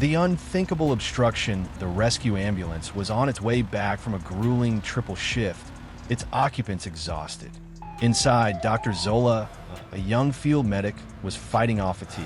The unthinkable obstruction, the rescue ambulance, was on its way back from a grueling triple shift, its occupants exhausted. Inside, Dr. Zola, a young field medic, was fighting off fatigue.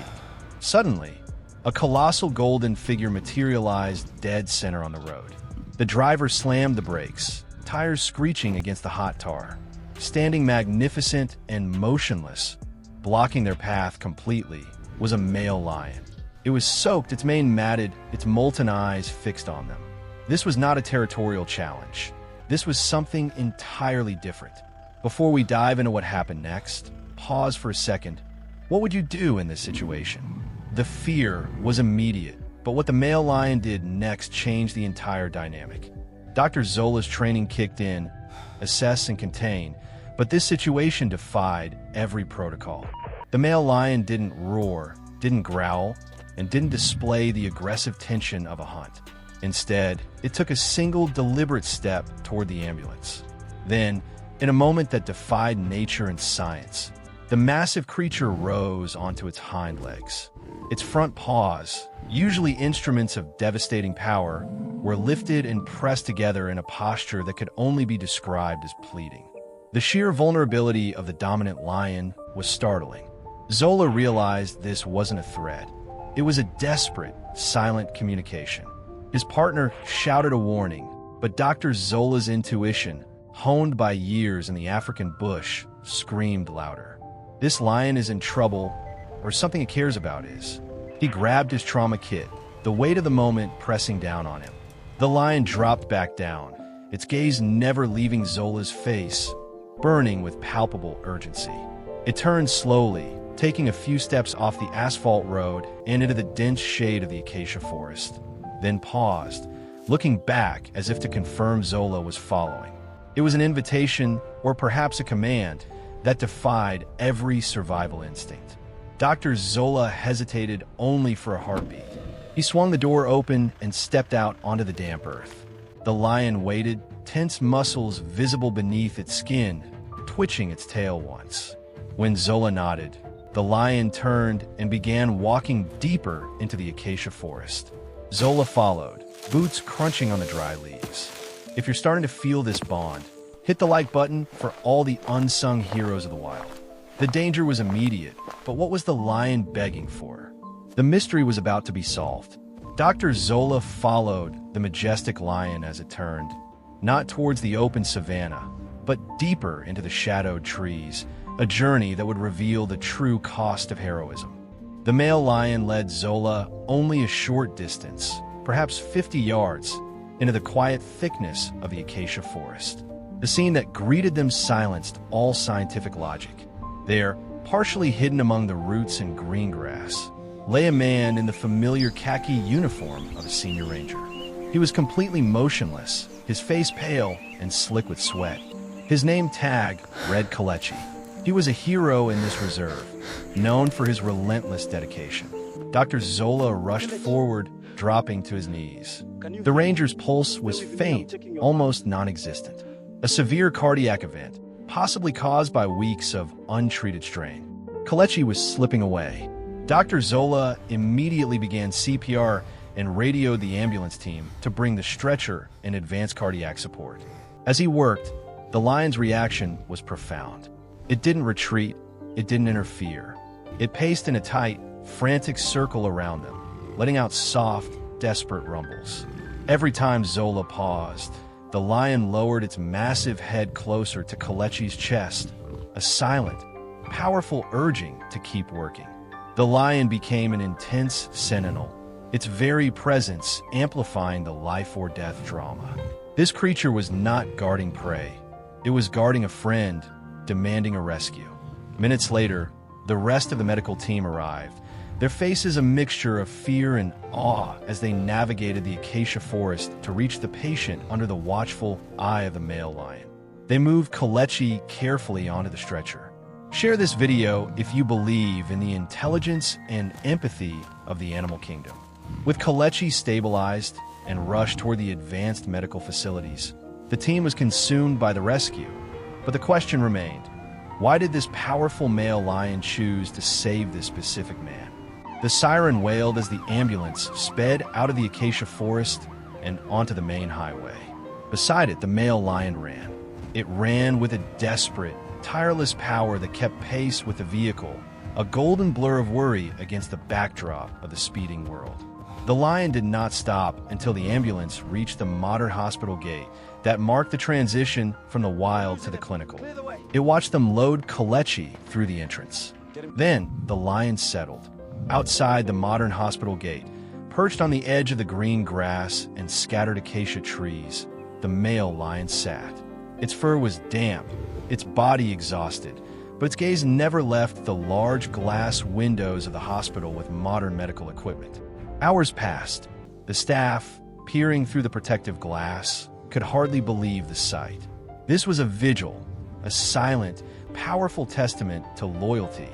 Suddenly, a colossal golden figure materialized dead center on the road. The driver slammed the brakes, tires screeching against the hot tar. Standing magnificent and motionless, blocking their path completely, was a male lion. It was soaked, its mane matted, its molten eyes fixed on them. This was not a territorial challenge. This was something entirely different. Before we dive into what happened next, pause for a second. What would you do in this situation? The fear was immediate, but what the male lion did next changed the entire dynamic. Dr. Zola's training kicked in, assess and contain, but this situation defied every protocol. The male lion didn't roar, didn't growl, and didn't display the aggressive tension of a hunt. Instead, it took a single deliberate step toward the ambulance. Then, in a moment that defied nature and science, the massive creature rose onto its hind legs. Its front paws, usually instruments of devastating power, were lifted and pressed together in a posture that could only be described as pleading. The sheer vulnerability of the dominant lion was startling. Zola realized this wasn't a threat. It was a desperate, silent communication. His partner shouted a warning, but Dr. Zola's intuition, honed by years in the African bush, screamed louder. This lion is in trouble, or something it cares about is. He grabbed his trauma kit, the weight of the moment pressing down on him. The lion dropped back down, its gaze never leaving Zola's face, burning with palpable urgency. It turned slowly, taking a few steps off the asphalt road and into the dense shade of the acacia forest, then paused, looking back as if to confirm Zola was following. It was an invitation, or perhaps a command, that defied every survival instinct. Dr. Zola hesitated only for a heartbeat. He swung the door open and stepped out onto the damp earth. The lion waited, tense muscles visible beneath its skin, twitching its tail once. When Zola nodded, the lion turned and began walking deeper into the acacia forest. Zola followed, boots crunching on the dry leaves. If you're starting to feel this bond, hit the like button for all the unsung heroes of the wild. The danger was immediate, but what was the lion begging for? The mystery was about to be solved. Dr. Zola followed the majestic lion as it turned, not towards the open savanna, but deeper into the shadowed trees, a journey that would reveal the true cost of heroism. The male lion led Zola only a short distance, perhaps 50 yards, into the quiet thickness of the acacia forest. The scene that greeted them silenced all scientific logic. There, partially hidden among the roots and green grass, lay a man in the familiar khaki uniform of a senior ranger. He was completely motionless, his face pale and slick with sweat. His name tag read Kelechi. He was a hero in this reserve, known for his relentless dedication. Dr. Zola rushed forward, dropping to his knees. The ranger's pulse was faint, almost non-existent. A severe cardiac event, possibly caused by weeks of untreated strain. Kelechi was slipping away. Dr. Zola immediately began CPR and radioed the ambulance team to bring the stretcher and advance cardiac support. As he worked, the lion's reaction was profound. It didn't retreat, it didn't interfere. It paced in a tight, frantic circle around them, letting out soft, desperate rumbles. Every time Zola paused, the lion lowered its massive head closer to Kelechi's chest, a silent, powerful urging to keep working. The lion became an intense sentinel, its very presence amplifying the life-or-death drama. This creature was not guarding prey. It was guarding a friend, demanding a rescue. Minutes later, the rest of the medical team arrived, their faces a mixture of fear and awe as they navigated the acacia forest to reach the patient under the watchful eye of the male lion. They moved Kelechi carefully onto the stretcher. Share this video if you believe in the intelligence and empathy of the animal kingdom. With Kelechi stabilized and rushed toward the advanced medical facilities, the team was consumed by the rescue. But the question remained, why did this powerful male lion choose to save this specific man? The siren wailed as the ambulance sped out of the acacia forest and onto the main highway. Beside it, the male lion ran. It ran with a desperate, tireless power that kept pace with the vehicle, a golden blur of worry against the backdrop of the speeding world. The lion did not stop until the ambulance reached the modern hospital gate that marked the transition from the wild to the clinical. It watched them load Kalechi through the entrance. Then, the lion settled. Outside the modern hospital gate, perched on the edge of the green grass and scattered acacia trees, the male lion sat. Its fur was damp, its body exhausted, but its gaze never left the large glass windows of the hospital with modern medical equipment. Hours passed. The staff, peering through the protective glass, could hardly believe the sight. This was a vigil, a silent, powerful testament to loyalty.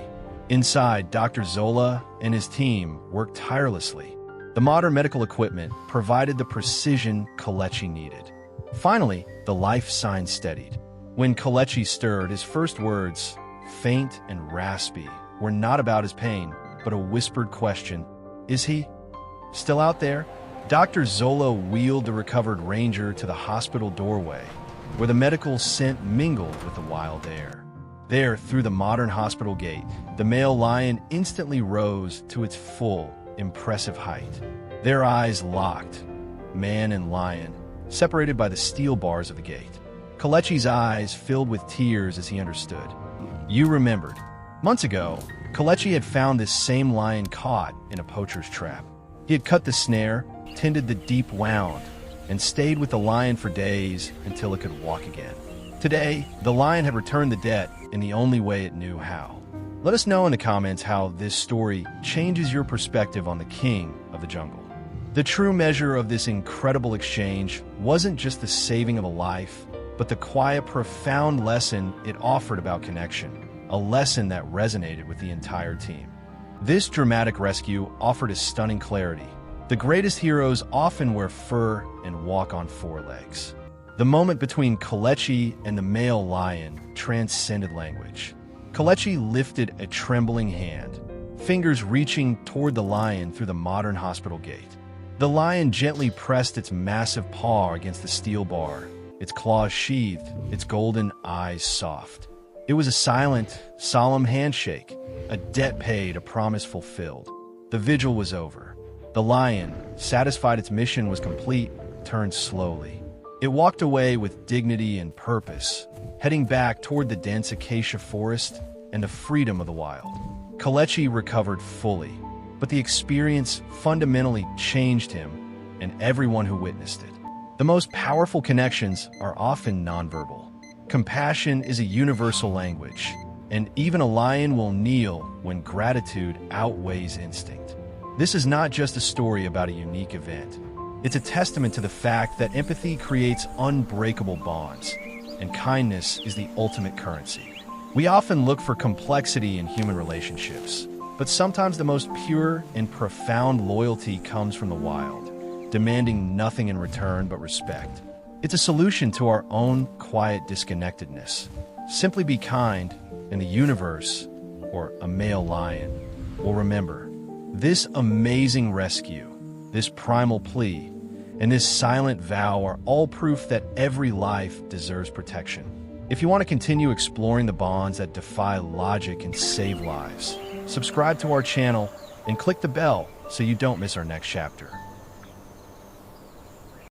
Inside, Dr. Zola and his team worked tirelessly. The modern medical equipment provided the precision Kalechi needed. Finally, the life sign steadied. When Kalechi stirred, his first words, faint and raspy, were not about his pain, but a whispered question, "Is he still out there?" Dr. Zola wheeled the recovered ranger to the hospital doorway, where the medical scent mingled with the wild air. There, through the modern hospital gate, the male lion instantly rose to its full, impressive height. Their eyes locked, man and lion, separated by the steel bars of the gate. Kalechi's eyes filled with tears as he understood. You remembered. Months ago, Kalechi had found this same lion caught in a poacher's trap. He had cut the snare, tended the deep wound, and stayed with the lion for days until it could walk again. Today, the lion had returned the debt in the only way it knew how. Let us know in the comments how this story changes your perspective on the king of the jungle. The true measure of this incredible exchange wasn't just the saving of a life, but the quiet, profound lesson it offered about connection, a lesson that resonated with the entire team. This dramatic rescue offered a stunning clarity. The greatest heroes often wear fur and walk on four legs. The moment between Kalechi and the male lion transcended language. Kalechi lifted a trembling hand, fingers reaching toward the lion through the modern hospital gate. The lion gently pressed its massive paw against the steel bar, its claws sheathed, its golden eyes soft. It was a silent, solemn handshake, a debt paid, a promise fulfilled. The vigil was over. The lion, satisfied its mission was complete, turned slowly. It walked away with dignity and purpose, heading back toward the dense acacia forest and the freedom of the wild. Kalechi recovered fully, but the experience fundamentally changed him and everyone who witnessed it. The most powerful connections are often nonverbal. Compassion is a universal language, and even a lion will kneel when gratitude outweighs instinct. This is not just a story about a unique event. It's a testament to the fact that empathy creates unbreakable bonds, and kindness is the ultimate currency. We often look for complexity in human relationships, but sometimes the most pure and profound loyalty comes from the wild, demanding nothing in return but respect. It's a solution to our own quiet disconnectedness. Simply be kind, and the universe, or a male lion, will remember. This amazing rescue, this primal plea, and this silent vow are all proof that every life deserves protection. If you want to continue exploring the bonds that defy logic and save lives, subscribe to our channel and click the bell so you don't miss our next chapter.